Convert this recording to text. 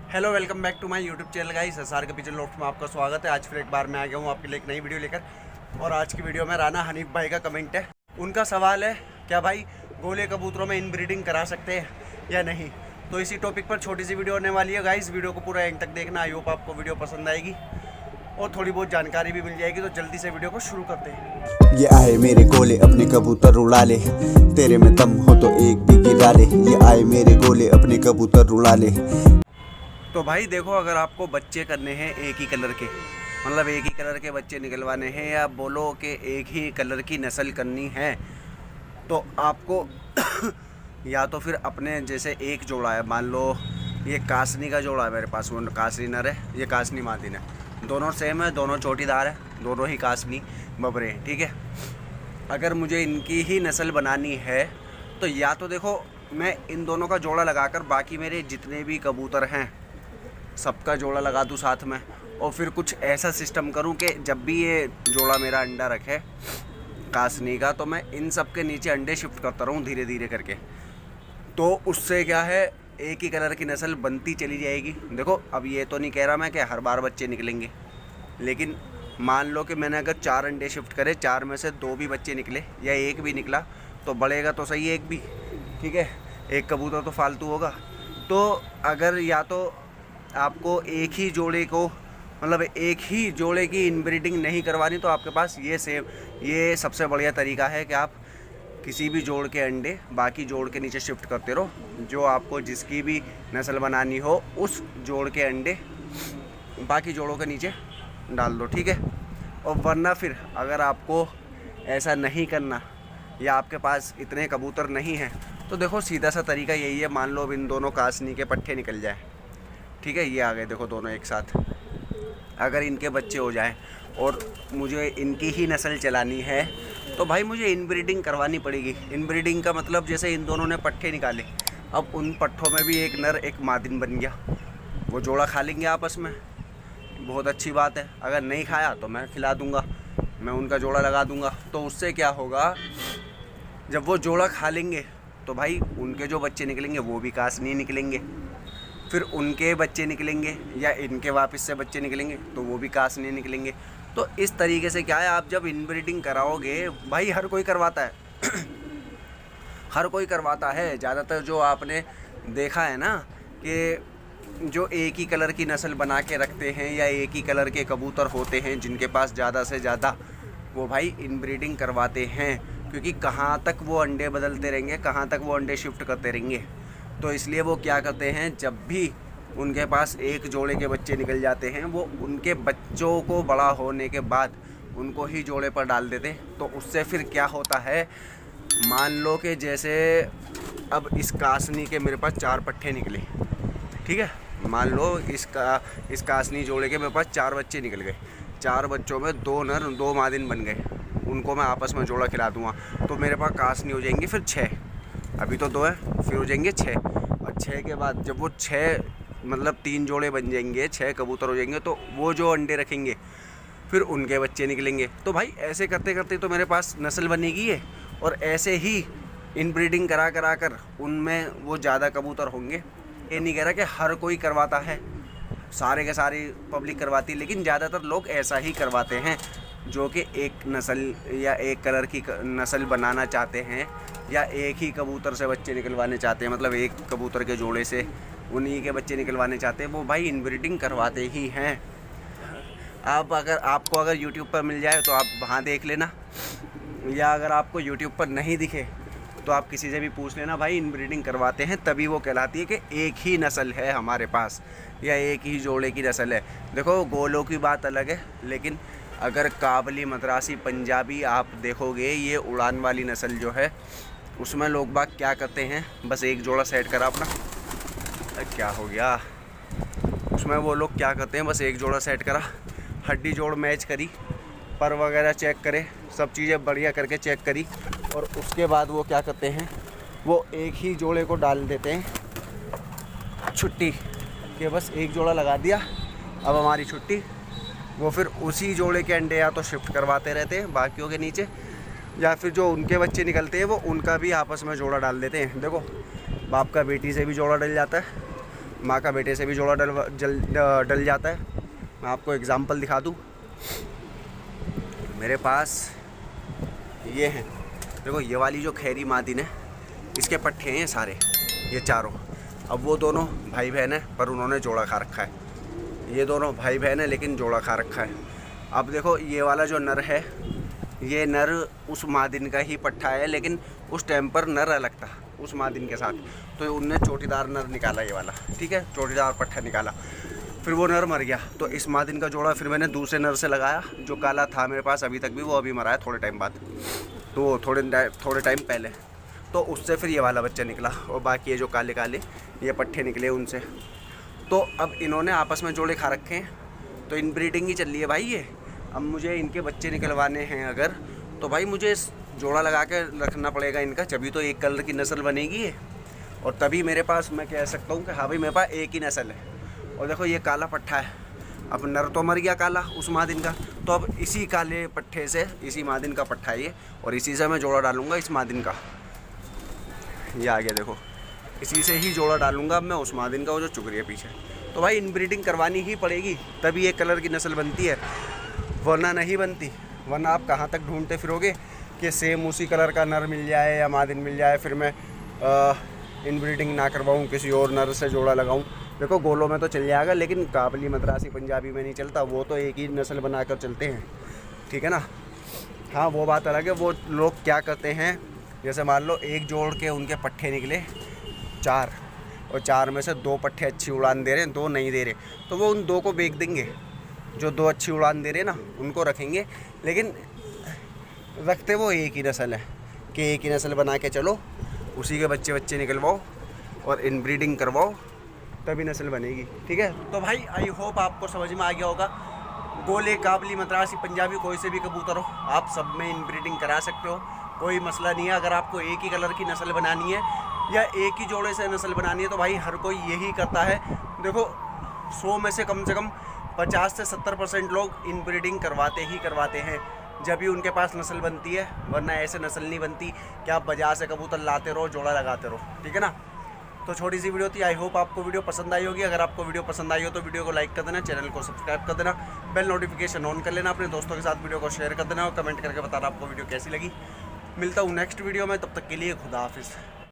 Hello, welcome back to my YouTube channel guys. SR के kitchen loft में आपका स्वागत है। आज फिर एक बार मैं आ गया हूँ आपके लिए एक नई वीडियो लेकर। और आज की वीडियो में राना हनीफ भाई का कमेंट है। उनका सवाल है, क्या भाई गोले कबूतरों में इनब्रीडिंग करा सकते हैं या नहीं। तो इसी टॉपिक पर छोटी सी वीडियो होने वाली है गाइस। वीडियो को पूरा एंड तक देखना। आई होप आपको वीडियो पसंद आएगी और थोड़ी बहुत जानकारी भी मिल जाएगी। तो जल्दी से वीडियो को शुरू करते हैं। ये आए मेरे गोले अपने कबूतर उड़ा ले, तेरे में दम हो तो एक भी गिरा ले। ये आए मेरे गोले अपने कबूतर उड़ा ले। तो भाई देखो, अगर आपको बच्चे करने हैं एक ही कलर के, मतलब एक ही कलर के बच्चे निकलवाने हैं, या बोलो कि एक ही कलर की नस्ल करनी है, तो आपको या तो फिर अपने जैसे एक जोड़ा है, मान लो ये कासनी का जोड़ा है मेरे पास, वो कासनी नर है, ये कासनी मादिन है, दोनों सेम है, दोनों चोटीदार है, दोनों ही कासनी बबरे हैं, ठीक है। अगर मुझे इनकी ही नस्ल बनानी है तो या तो देखो मैं इन दोनों का जोड़ा लगाकर बाकी मेरे जितने भी कबूतर हैं सबका जोड़ा लगा दूँ साथ में, और फिर कुछ ऐसा सिस्टम करूँ कि जब भी ये जोड़ा मेरा अंडा रखे कासनी का, तो मैं इन सब के नीचे अंडे शिफ्ट करता रहूँ धीरे धीरे करके। तो उससे क्या है, एक ही कलर की नस्ल बनती चली जाएगी। देखो, अब ये तो नहीं कह रहा मैं कि हर बार बच्चे निकलेंगे, लेकिन मान लो कि मैंने अगर 4 अंडे शिफ्ट करे, 4 में से 2 भी बच्चे निकले या एक भी निकला, तो बढ़ेगा तो सही एक भी, ठीक है। एक कबूतर तो फालतू होगा। तो अगर या तो आपको एक ही जोड़े को, मतलब एक ही जोड़े की इनब्रीडिंग नहीं करवानी, तो आपके पास ये सबसे बढ़िया तरीका है कि आप किसी भी जोड़ के अंडे बाकी जोड़ के नीचे शिफ्ट करते रहो। जो आपको जिसकी भी नस्ल बनानी हो उस जोड़ के अंडे बाकी जोड़ों के नीचे डाल दो, ठीक है। और वरना फिर अगर आपको ऐसा नहीं करना या आपके पास इतने कबूतर नहीं हैं, तो देखो सीधा सा तरीका यही है। मान लो अब इन दोनों कासनी के पट्टे निकल जाए, ठीक है, ये आ गए देखो दोनों एक साथ। अगर इनके बच्चे हो जाएं और मुझे इनकी ही नस्ल चलानी है, तो भाई मुझे इनब्रीडिंग करवानी पड़ेगी। इनब्रीडिंग का मतलब जैसे इन दोनों ने पट्टे निकाले, अब उन पट्ठों में भी एक नर एक मादिन बन गया, वो जोड़ा खा लेंगे आपस में, बहुत अच्छी बात है। अगर नहीं खाया तो मैं खिला दूँगा, मैं उनका जोड़ा लगा दूँगा। तो उससे क्या होगा, जब वो जोड़ा खा लेंगे तो भाई उनके जो बच्चे निकलेंगे वो भी कासनी निकलेंगे, फिर उनके बच्चे निकलेंगे या इनके वापस से बच्चे निकलेंगे तो वो भी कासनी निकलेंगे। तो इस तरीके से क्या है, आप जब इनब्रीडिंग कराओगे, भाई हर कोई करवाता है हर कोई करवाता है। ज़्यादातर जो आपने देखा है ना कि जो एक ही कलर की नस्ल बना के रखते हैं या एक ही कलर के कबूतर होते हैं जिनके पास ज़्यादा से ज़्यादा, वो भाई इनब्रीडिंग करवाते हैं। क्योंकि कहाँ तक वो अंडे बदलते रहेंगे, कहाँ तक वो अंडे शिफ्ट करते रहेंगे। तो इसलिए वो क्या करते हैं, जब भी उनके पास एक जोड़े के बच्चे निकल जाते हैं, वो उनके बच्चों को बड़ा होने के बाद उनको ही जोड़े पर डाल देते। तो उससे फिर क्या होता है, मान लो कि जैसे अब इस कासनी के मेरे पास 4 पट्ठे निकले, ठीक है। मान लो इस कासनी जोड़े के मेरे पास 4 बच्चे निकल गए, 4 बच्चों में 2 नर 2 मादिन बन गए, उनको मैं आपस में जोड़ा खिला दूँगा, तो मेरे पास कासनी हो जाएंगी फिर 6। अभी तो 2 है, फिर हो जाएंगे 6। और 6 के बाद जब वो 6 मतलब 3 जोड़े बन जाएंगे, 6 कबूतर हो जाएंगे, तो वो जो अंडे रखेंगे फिर उनके बच्चे निकलेंगे। तो भाई ऐसे करते करते तो मेरे पास नस्ल बनेगी है। और ऐसे ही इनब्रीडिंग करा कर उनमें वो ज़्यादा कबूतर होंगे। ये नहीं कह रहा कि हर कोई करवाता है, सारे के सारी पब्लिक करवाती है, लेकिन ज़्यादातर लोग ऐसा ही करवाते हैं जो कि एक नस्ल या एक कलर की नस्ल बनाना चाहते हैं या एक ही कबूतर से बच्चे निकलवाने चाहते हैं, मतलब एक कबूतर के जोड़े से उन्हीं के बच्चे निकलवाने चाहते हैं, वो भाई इनब्रीडिंग करवाते ही हैं। आप आपको अगर यूट्यूब पर मिल जाए तो आप वहाँ देख लेना, या अगर आपको यूट्यूब पर नहीं दिखे तो आप किसी से भी पूछ लेना, भाई इनब्रीडिंग करवाते हैं, तभी वो कहलाती है कि एक ही नस्ल है हमारे पास या एक ही जोड़े की नस्ल है। देखो गोलों की बात अलग है, लेकिन अगर काबली, मद्रासी, पंजाबी आप देखोगे, ये उड़ान वाली नस्ल जो है, उसमें लोग बाग क्या करते हैं, बस एक जोड़ा सेट करा अपना, क्या हो गया, उसमें वो लोग क्या करते हैं, बस एक जोड़ा सेट करा, हड्डी जोड़ मैच करी, पर वगैरह चेक करे, सब चीज़ें बढ़िया करके चेक करी, और उसके बाद वो क्या करते हैं, वो एक ही जोड़े को डाल देते हैं छुट्टी, कि बस एक जोड़ा लगा दिया, अब हमारी छुट्टी। वो फिर उसी जोड़े के अंडे या तो शिफ्ट करवाते रहते हैं बाकियों के नीचे, या फिर जो उनके बच्चे निकलते हैं वो उनका भी आपस में जोड़ा डाल देते हैं। देखो बाप का बेटी से भी जोड़ा डल जाता है, माँ का बेटे से भी जोड़ा डल जाता है। मैं आपको एग्जांपल दिखा दूँ, मेरे पास ये हैं, देखो ये वाली जो खैरी मादिन है इसके पट्टे हैं ये सारे, ये चारों। अब वो दोनों भाई बहन हैं पर उन्होंने जोड़ा खा रखा है, ये दोनों भाई बहन हैं लेकिन जोड़ा खा रखा है। अब देखो ये वाला जो नर है, ये नर उस मादिन का ही पट्टा है, लेकिन उस टाइम पर नर अलग था उस मादिन के साथ, तो उनने चोटीदार नर निकाला ये वाला, ठीक है, चोटीदार पट्टा निकाला। फिर वो नर मर गया तो इस मादिन का जोड़ा फिर मैंने दूसरे नर से लगाया जो काला था मेरे पास अभी तक भी, वो अभी मरा है थोड़े टाइम बाद, तो वो थोड़े टाइम पहले, तो उससे फिर ये वाला बच्चा निकला और बाकी ये जो काले काले ये पट्टे निकले उनसे। तो अब इन्होंने आपस में जोड़े खा रखे हैं, तो इनब्रीडिंग ही चल रही है भाई ये। अब मुझे इनके बच्चे निकलवाने हैं अगर, तो भाई मुझे जोड़ा लगा के रखना पड़ेगा इनका, जभी तो एक कलर की नस्ल बनेगी ये, और तभी मेरे पास मैं कह सकता हूँ कि हाँ भाई मेरे पास एक ही नस्ल है। और देखो ये काला पट्ठा है, अब नर तो मर गया काला उस मादिन का, तो अब इसी काले पट्ठे से इसी मादिन का पट्ठा है ये, और इसी से मैं जोड़ा डालूँगा इस मादिन का। ये आ गया देखो, इसी से ही जोड़ा डालूँगा अब मैं उस मादिन का, वो जो चुग रही है पीछे। तो भाई इनब्रीडिंग करवानी ही पड़ेगी तभी एक कलर की नस्ल बनती है, वरना नहीं बनती। वरना आप कहाँ तक ढूंढते फिरोगे कि सेम उसी कलर का नर मिल जाए या मादिन मिल जाए, फिर मैं इनब्रीडिंग ना करवाऊँ, किसी और नर से जोड़ा लगाऊँ। देखो गोलों में तो चल जाएगा, लेकिन काबली, मद्रासी, पंजाबी में नहीं चलता, वो तो एक ही नस्ल बनाकर चलते हैं, ठीक है ना। हाँ वो बात अलग है, वो लोग क्या करते हैं, जैसे मान लो एक जोड़ के उनके पट्ठे निकले 4 और 4 में से 2 पट्ठे अच्छी उड़ान दे रहे हैं, 2 नहीं दे रहे, तो वो उन 2 को बेच देंगे। जो 2 अच्छी उड़ान दे रहे ना उनको रखेंगे, लेकिन रखते वो एक ही नस्ल है कि एक ही नस्ल बना के चलो, उसी के बच्चे निकलवाओ और इनब्रीडिंग करवाओ, तभी नस्ल बनेगी, ठीक है। तो भाई आई होप आपको समझ में आ गया होगा। गोले, काबली, मद्रासी, पंजाबी, कोई से भी कबूतर हो आप सब में इनब्रीडिंग करा सकते हो, कोई मसला नहीं है। अगर आपको एक ही कलर की नस्ल बनानी है या एक ही जोड़े से नस्ल बनानी है तो भाई हर कोई यही करता है। देखो 100 में से कम 50 से 70% लोग इनब्रीडिंग करवाते हैं जब भी उनके पास नस्ल बनती है, वरना ऐसे नस्ल नहीं बनती कि आप बाजार से कबूतर लाते रहो जोड़ा लगाते रहो, ठीक है ना। तो छोटी सी वीडियो थी, आई होप आपको वीडियो पसंद आई होगी। अगर आपको वीडियो पसंद आई हो तो वीडियो को लाइक कर देना, चैनल को सब्सक्राइब कर देना, बेल नोटिफिकेशन ऑन कर लेना, अपने दोस्तों के साथ वीडियो को शेयर कर देना और कमेंट करके बताना आपको वीडियो कैसी लगी। मिलता हूँ नेक्स्ट वीडियो में, तब तक के लिए खुदा हाफिज़।